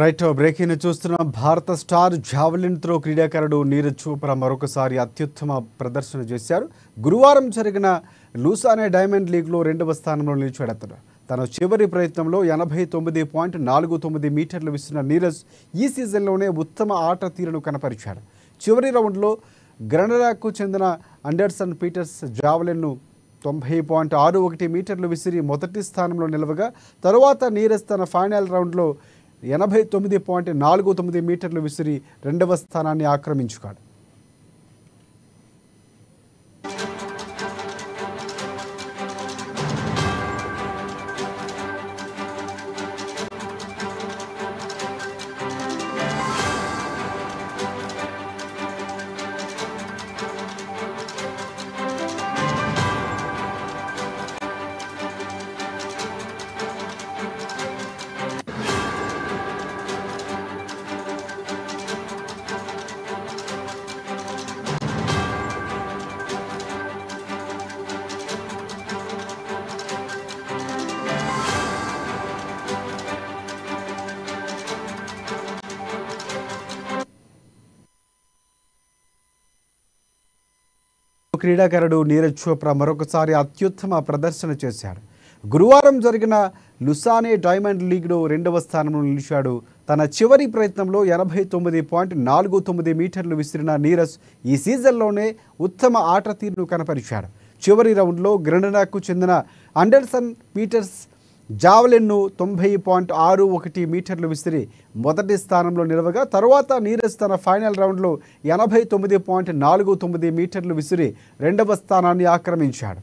Right breaking చూస్తున్నాం. భారత star javelin throw క్రీడాకారుడు నీరజ్ చోప్రా మరొకసారి అత్యుత్తమ ప్రదర్శన చేశారు. గురువారం జరిగిన లూసానే డైమండ్ లీగ్లో 2వ స్థానంలో నిలిచాడు. అతను తన చివరి ప్రయత్నంలో 89.49 మీటర్లు విసిరిన నీరజ్ ఈ సీజన్లోనే ఉత్తమ ఆట తీరును కనపరిచాడు. చివరి రౌండ్లో గ్రెనడాకు చెందిన అండర్సన్ పీటర్స్ జావెలిన్ను 90.61 మీటర్లు విసిరి మొదటి స్థానంలో నిలవగా, తరువాత నీరజ్ తన ఫైనల్ రౌండ్లో 89.49 మీటర్లు విసిరి 2వ స్థానాన్ని ఆక్రమించుకున్నాడు. క్రీడాకారుడు నీరజ్ చోప్రా మరొకసారి అత్యుత్తమ ప్రదర్శన చేశాడు. గురువారం జరిగిన లుసానే డైమండ్ లీగ్లో 2వ స్థానంలో నిలిచాడు. తన చివరి ప్రయత్నంలో 89.49 మీటర్లు విసిరిన నీరజ్ ఈ సీజన్లోనే ఉత్తమ ఆట తీరును కనపరిచాడు. చివరి రౌండ్లో గ్రెనడాకు చెందిన అండర్సన్ పీటర్స్ జావెలిన్ను 90.61 మీటర్లు విసిరి మొదటి స్థానంలో నిలవగా, తరువాత నీరజ్ తన ఫైనల్ రౌండ్లో 89.49 మీటర్లు విసిరి 2వ స్థానాన్ని ఆక్రమించాడు.